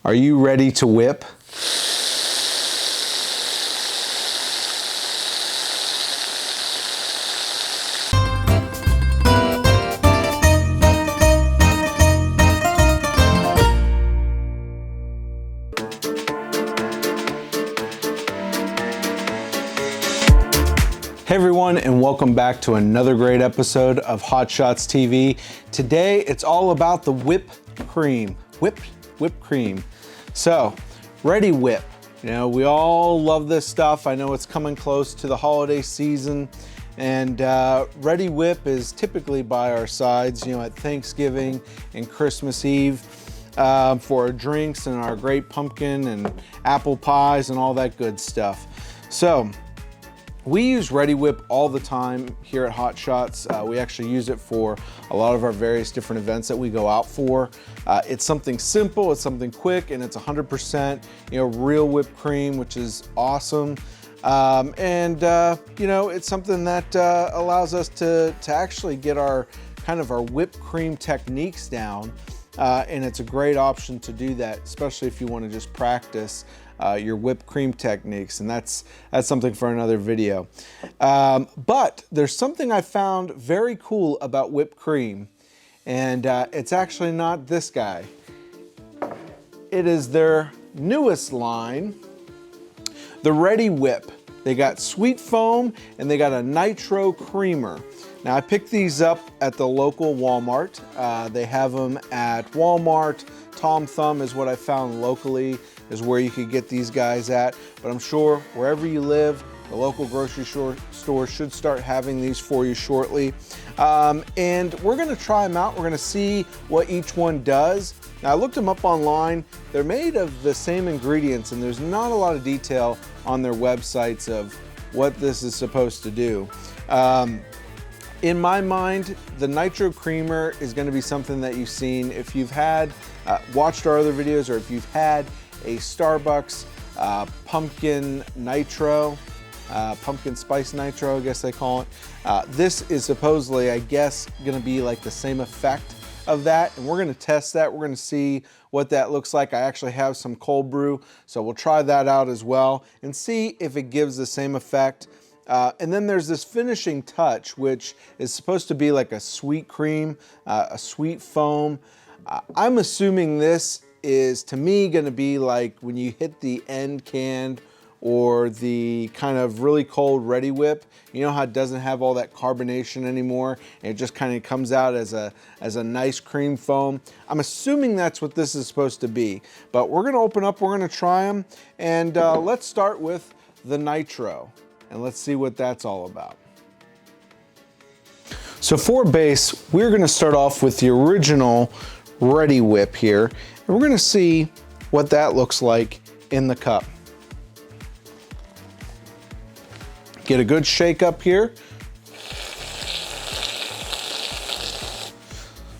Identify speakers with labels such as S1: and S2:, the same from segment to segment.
S1: Are you ready to whip? Hey everyone, and welcome back to another great episode of Hot Shots TV. Today it's all about the whipped cream, whipped cream. So, Reddi Wip. You know, we all love this stuff. I know it's coming close to the holiday season, and Reddi Wip is typically by our sides, you know, at Thanksgiving and Christmas Eve for our drinks and our great pumpkin and apple pies and all that good stuff. So, we use Reddi Wip all the time here at Hot Shots. We actually use it for a lot of our various different events that we go out for. It's something simple, it's something quick, and it's 100% real whipped cream, which is awesome. It's something that allows us to actually get our whipped cream techniques down. And it's a great option to do that, especially if you want to just practice your whipped cream techniques, and that's something for another video. But there's something I found very cool about whipped cream, and it's actually not this guy. It is their newest line, the Reddi Wip. They got sweet foam and they got a Nitro Creamer. Now I picked these up at the local Walmart. They have them at Walmart. Tom Thumb is what I found locally, is where you could get these guys at. But I'm sure wherever you live, the local grocery store should start having these for you shortly. And we're gonna try them out. We're gonna see what each one does. Now I looked them up online. They're made of the same ingredients, and there's not a lot of detail on their websites of what this is supposed to do. In my mind, the Nitro Creamer is going to be something that you've seen if you've watched our other videos, or if you've had a Starbucks pumpkin nitro, pumpkin spice nitro, I guess they call it. This is supposedly, I guess, going to be like the same effect of that, and we're going to test that. We're going to see what that looks like. I actually have some cold brew, so we'll try that out as well and see if it gives the same effect. And then there's this finishing touch, which is supposed to be like a sweet cream, a sweet foam. I'm assuming this is, to me, going to be like when you hit the end can or the kind of really cold Reddi Wip. You know how it doesn't have all that carbonation anymore, and it just kind of comes out as a nice cream foam. I'm assuming that's what this is supposed to be. But we're going to open up, we're going to try them, and let's start with the Nitro. And let's see what that's all about. So for base, we're gonna start off with the original Reddi Wip here, and we're gonna see what that looks like in the cup. Get a good shake up here.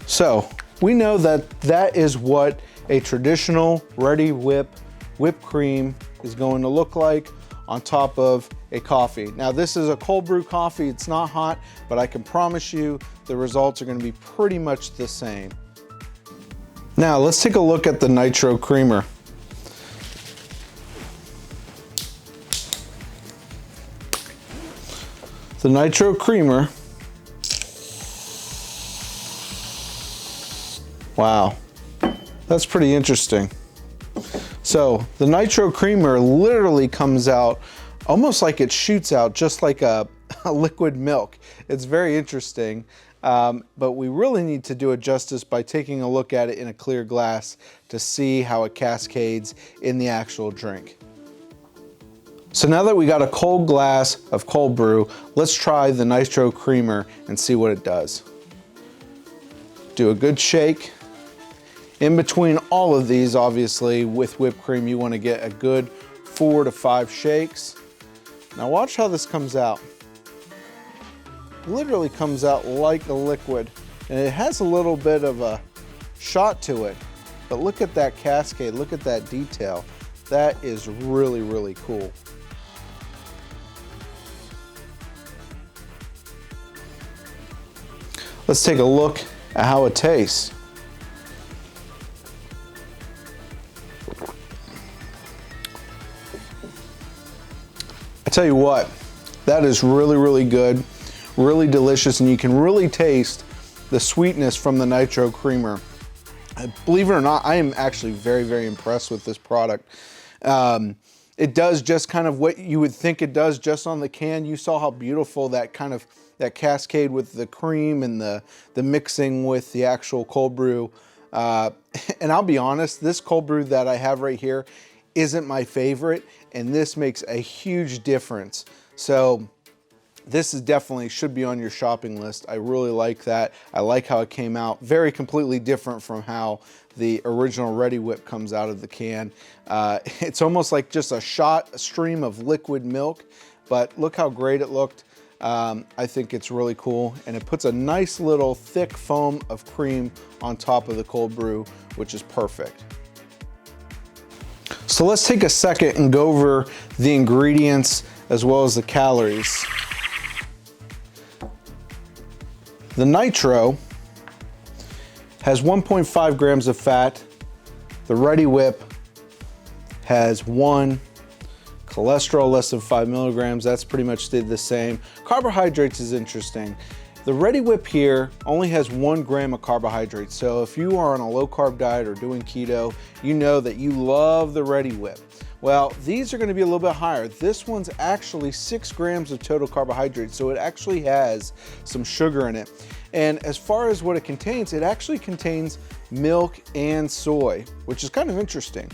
S1: So we know that that is what a traditional Reddi Wip whipped cream is going to look like on top of a coffee. Now this is a cold brew coffee, it's not hot, but I can promise you the results are gonna be pretty much the same. Now let's take a look at the Nitro Creamer. The Nitro Creamer, wow, that's pretty interesting. So the Nitro Creamer literally comes out almost like it shoots out just like a liquid milk. It's very interesting, but we really need to do it justice by taking a look at it in a clear glass to see how it cascades in the actual drink. So now that we got a cold glass of cold brew, let's try the Nitro Creamer and see what it does. Do a good shake. In between all of these, obviously, with whipped cream, you want to get a good 4 to 5 shakes. Now watch how this comes out. It literally comes out like a liquid, and it has a little bit of a shot to it, but look at that cascade, look at that detail. That is really, really cool. Let's take a look at how it tastes. tell you what, that is really, really good, really delicious, and you can really taste the sweetness from the Nitro Creamer. Believe it or not, I am actually very, very impressed with this product. It does just kind of what you would think it does just on the can. You saw how beautiful that cascade with the cream and the mixing with the actual cold brew. And I'll be honest, this cold brew that I have right here isn't my favorite, and this makes a huge difference. So this is definitely should be on your shopping list. I really like that. I like how it came out. Very completely different from how the original Reddi Wip comes out of the can. It's almost like just a stream of liquid milk, but look how great it looked. I think it's really cool, and it puts a nice little thick foam of cream on top of the cold brew, which is perfect. So let's take a second and go over the ingredients as well as the calories. The Nitro has 1.5 grams of fat. The Reddi Wip has 1. Cholesterol less than 5 milligrams. That's pretty much stayed the same. Carbohydrates is interesting. The Reddi Wip here only has 1 gram of carbohydrates. So if you are on a low carb diet or doing keto, you know that you love the Reddi Wip. Well, these are going to be a little bit higher. This one's actually 6 grams of total carbohydrates, so it actually has some sugar in it. And as far as what it contains, it actually contains milk and soy, which is kind of interesting.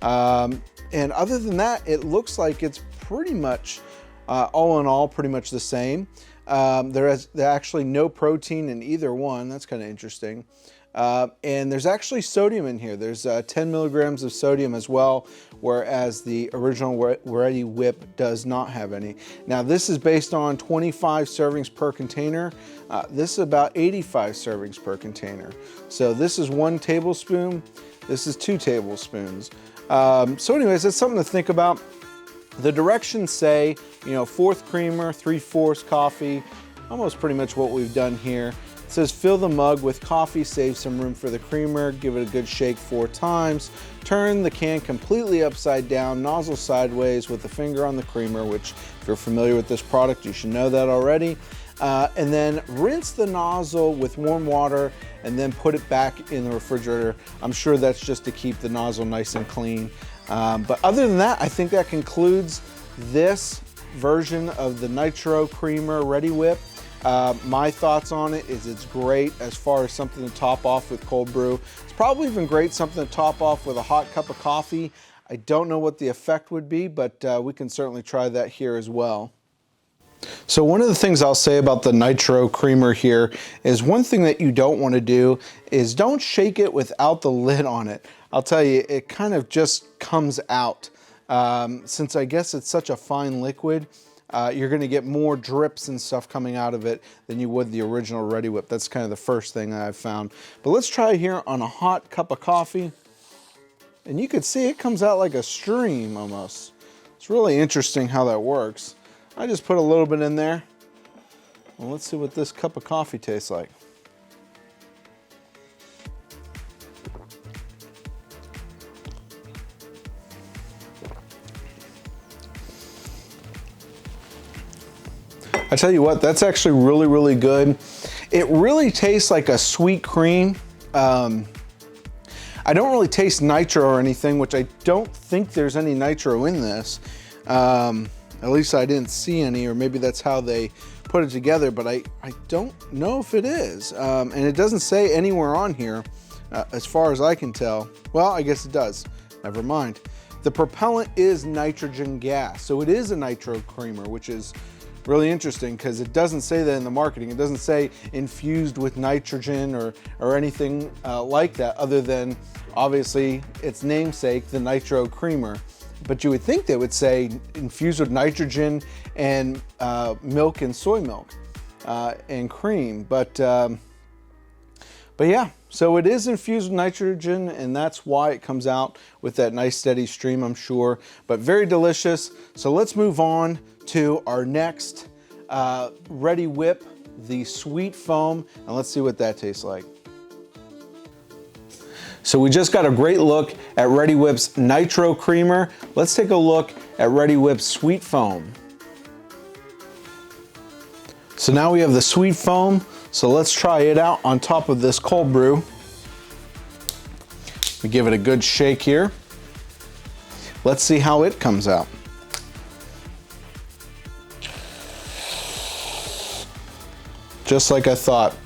S1: And other than that, it looks like it's pretty much, all in all, pretty much the same. There's actually no protein in either one. That's kind of interesting. And there's actually sodium in here. There's 10 milligrams of sodium as well, whereas the original Reddi Wip does not have any. Now this is based on 25 servings per container. This is about 85 servings per container. So this is 1 tablespoon. This is 2 tablespoons. So anyways, that's something to think about. The directions say, 4th creamer, 3/4 coffee, almost pretty much what we've done here. It says fill the mug with coffee, save some room for the creamer, give it a good shake 4 times, turn the can completely upside down, nozzle sideways with the finger on the creamer, which if you're familiar with this product, you should know that already. And then rinse the nozzle with warm water and then put it back in the refrigerator. I'm sure that's just to keep the nozzle nice and clean. But other than that, I think that concludes this version of the Nitro Creamer Reddi Wip. My thoughts on it is it's great as far as something to top off with cold brew. It's probably even great something to top off with a hot cup of coffee. I don't know what the effect would be, but we can certainly try that here as well. So one of the things I'll say about the Nitro Creamer here is one thing that you don't want to do is don't shake it without the lid on it. I'll tell you, it kind of just comes out. Since I guess it's such a fine liquid, you're going to get more drips and stuff coming out of it than you would the original Reddi Wip. That's kind of the first thing that I've found. But let's try here on a hot cup of coffee. And you can see it comes out like a stream almost. It's really interesting how that works. I just put a little bit in there. Well, let's see what this cup of coffee tastes like. I tell you what, that's actually really, really good. It really tastes like a sweet cream. I don't really taste nitro or anything, which I don't think there's any nitro in this. At least I didn't see any, or maybe that's how they put it together, but I don't know if it is. And it doesn't say anywhere on here, as far as I can tell. Well, I guess it does. Never mind. The propellant is nitrogen gas, so it is a Nitro Creamer, which is really interesting because it doesn't say that in the marketing. It doesn't say infused with nitrogen or anything like that, other than obviously its namesake, the Nitro Creamer. But you would think they would say infused with nitrogen and milk and soy milk and cream. But yeah, so it is infused with nitrogen, and that's why it comes out with that nice steady stream, I'm sure. But very delicious. So let's move on to our next Reddi Wip, the sweet foam, and let's see what that tastes like. So we just got a great look at Reddi Wip's Nitro Creamer. Let's take a look at Reddi Wip's Sweet Foam. So now we have the sweet foam. So let's try it out on top of this cold brew. We give it a good shake here. Let's see how it comes out. Just like I thought.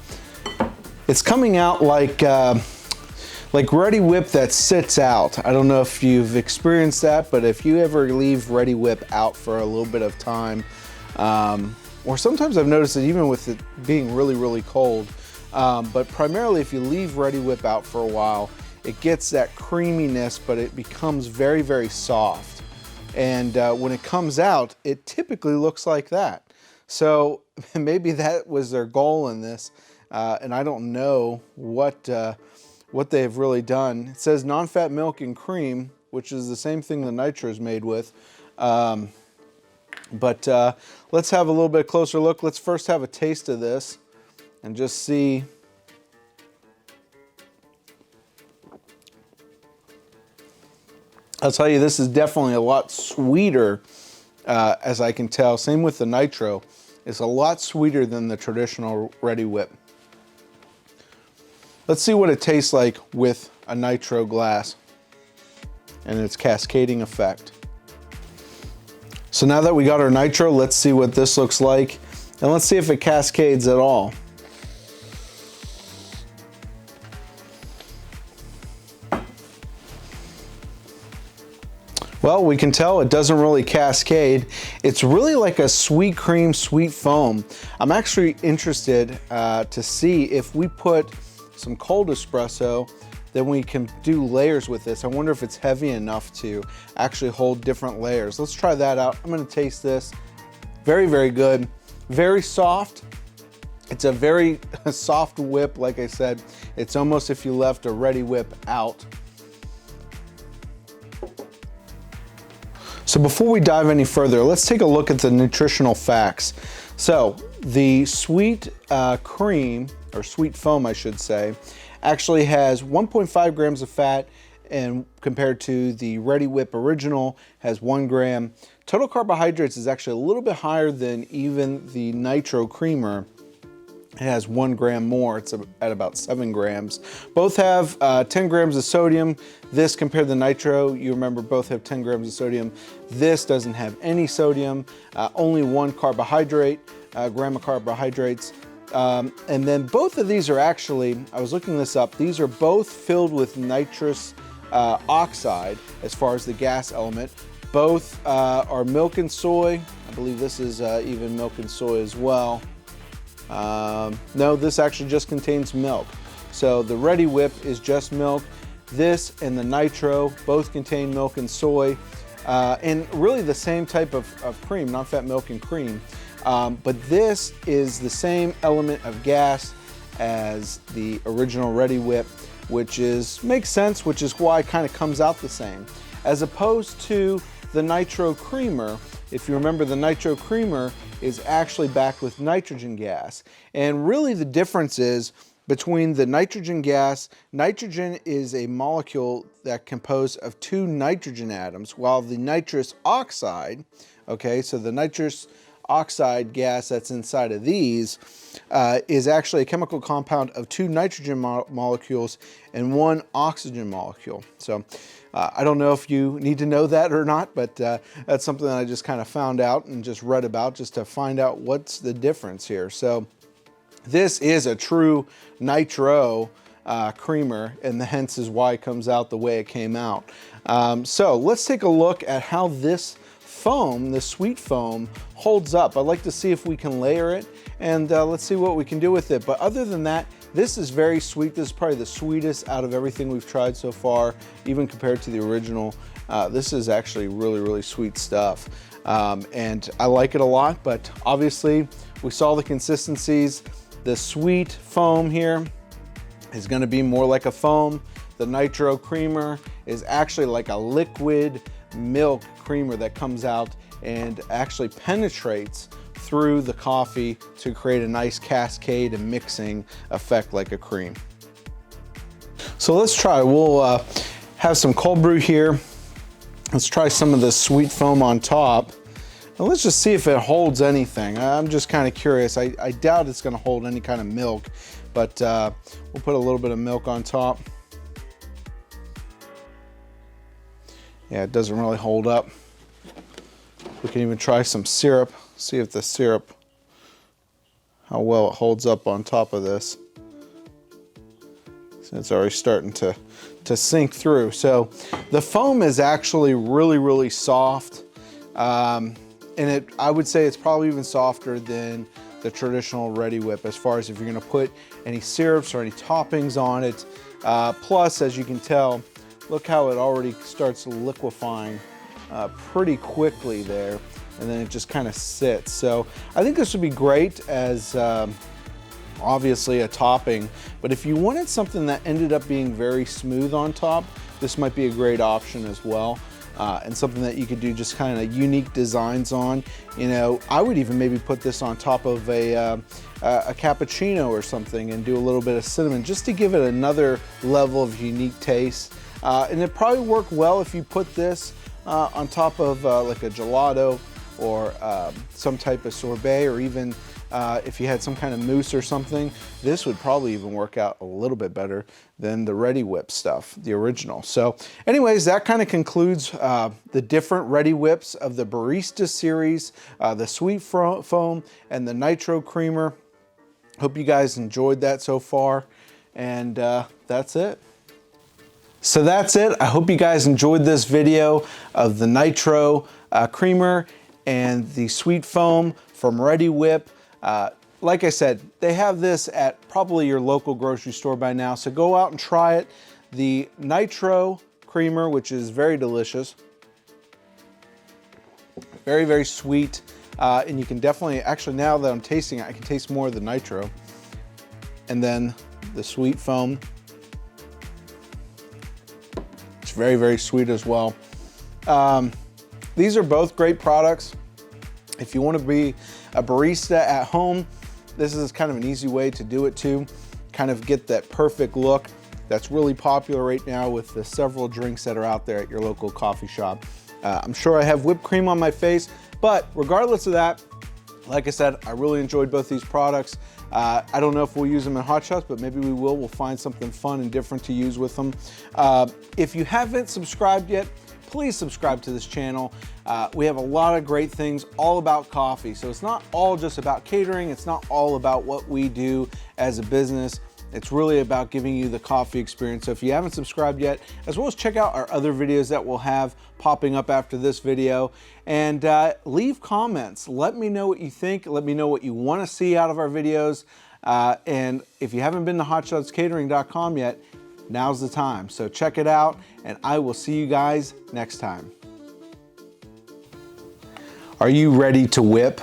S1: It's coming out like Reddi Wip that sits out. I don't know if you've experienced that, but if you ever leave Reddi Wip out for a little bit of time, or sometimes I've noticed it even with it being really, really cold, but primarily if you leave Reddi Wip out for a while, it gets that creaminess, but it becomes very, very soft. And when it comes out, it typically looks like that. So maybe that was their goal in this, and I don't know what they've really done. It says non-fat milk and cream, which is the same thing the Nitro is made with. But let's have a little bit closer look. Let's first have a taste of this and just see. I'll tell you, this is definitely a lot sweeter, as I can tell. Same with the Nitro. It's a lot sweeter than the traditional Reddi Wip. Let's see what it tastes like with a Nitro glass and its cascading effect. So now that we got our Nitro, let's see what this looks like, and let's see if it cascades at all. Well, we can tell it doesn't really cascade. It's really like a sweet cream, sweet foam. I'm actually interested to see if we put some cold espresso, then we can do layers with this. I wonder if it's heavy enough to actually hold different layers. Let's try that out. I'm gonna taste this. Very, very good. Very soft. It's a very soft whip, like I said. It's almost if you left a Reddi Wip out. So before we dive any further, let's take a look at the nutritional facts. So the sweet cream, or sweet foam I should say, actually has 1.5 grams of fat, and compared to the Reddi Wip original has 1 gram. Total carbohydrates is actually a little bit higher than even the Nitro Creamer. It has 1 gram more. It's at about 7 grams. Both have 10 grams of sodium. This compared to the Nitro, you remember both have 10 grams of sodium. This doesn't have any sodium, only 1 carbohydrate, gram of carbohydrates. And then both of these are actually, I was looking this up, these are both filled with nitrous oxide as far as the gas element. Both are milk and soy. I believe this is even milk and soy as well. No, this actually just contains milk. So the Reddi Wip is just milk. This and the Nitro both contain milk and soy, and really the same type of cream, non-fat milk and cream. But this is the same element of gas as the original Reddi Wip, which makes sense, which is why it kind of comes out the same. As opposed to the Nitro Creamer, if you remember, the Nitro Creamer is actually backed with nitrogen gas. And really the difference is between the nitrogen gas, nitrogen is a molecule that composed of 2 nitrogen atoms, while the nitrous oxide, okay, so the nitrous oxide gas that's inside of these is actually a chemical compound of 2 nitrogen molecules and 1 oxygen molecule. So I don't know if you need to know that or not, but that's something that I just kind of found out and just read about just to find out what's the difference here. So this is a true Nitro creamer, and hence is why it comes out the way it came out. So let's take a look at how this foam, the sweet foam, holds up. I'd like to see if we can layer it, and let's see what we can do with it. But other than that, this is very sweet. This is probably the sweetest out of everything we've tried so far, even compared to the original. This is actually really, really sweet stuff. And I like it a lot, but obviously we saw the consistencies. The sweet foam here is gonna be more like a foam. The Nitro Creamer is actually like a liquid milk creamer that comes out and actually penetrates through the coffee to create a nice cascade and mixing effect like a cream. So let's try, we'll have some cold brew here. Let's try some of the sweet foam on top. Well, let's just see if it holds anything. I'm just kind of curious. I doubt it's gonna hold any kind of milk, but we'll put a little bit of milk on top. Yeah, it doesn't really hold up. We can even try some syrup, see if the syrup, how well it holds up on top of this. So it's already starting to sink through. So the foam is actually really, really soft. And I would say it's probably even softer than the traditional Reddi Wip as far as if you're gonna put any syrups or any toppings on it. Plus, as you can tell, look how it already starts liquefying pretty quickly there, and then it just kind of sits. So I think this would be great as obviously a topping, but if you wanted something that ended up being very smooth on top, this might be a great option as well. And something that you could do just kind of unique designs on. You know, I would even maybe put this on top of a cappuccino or something and do a little bit of cinnamon just to give it another level of unique taste. And it'd probably work well if you put this on top of like a gelato or some type of sorbet, or even if you had some kind of mousse or something. This would probably even work out a little bit better than the Reddi Wip stuff, the original. So anyways, that kind of concludes the different Reddi Wips of the Barista series, the Sweet Foam and the Nitro Creamer. Hope you guys enjoyed that so far, and that's it. So that's it. I hope you guys enjoyed this video of the Nitro Creamer and the Sweet Foam from Reddi Wip. Like I said, they have this at probably your local grocery store by now, so go out and try it. The Nitro Creamer, which is very delicious, very, very sweet, and you can definitely, actually now that I'm tasting it, I can taste more of the Nitro. And then the Sweet Foam, it's very, very sweet as well. These are both great products. If you want to be a barista at home, this is kind of an easy way to do it too. Kind of get that perfect look that's really popular right now with the several drinks that are out there at your local coffee shop. I'm sure I have whipped cream on my face, but regardless of that, like I said, I really enjoyed both these products. I don't know if we'll use them in hot shots, but maybe we will. We'll find something fun and different to use with them. If you haven't subscribed yet, please subscribe to this channel. We have a lot of great things all about coffee. So it's not all just about catering. It's not all about what we do as a business. It's really about giving you the coffee experience. So if you haven't subscribed yet, as well as check out our other videos that we'll have popping up after this video, and leave comments. Let me know what you think. Let me know what you want to see out of our videos. And if you haven't been to hotshotscatering.com yet, now's the time. So check it out, and I will see you guys next time. Are you ready to whip?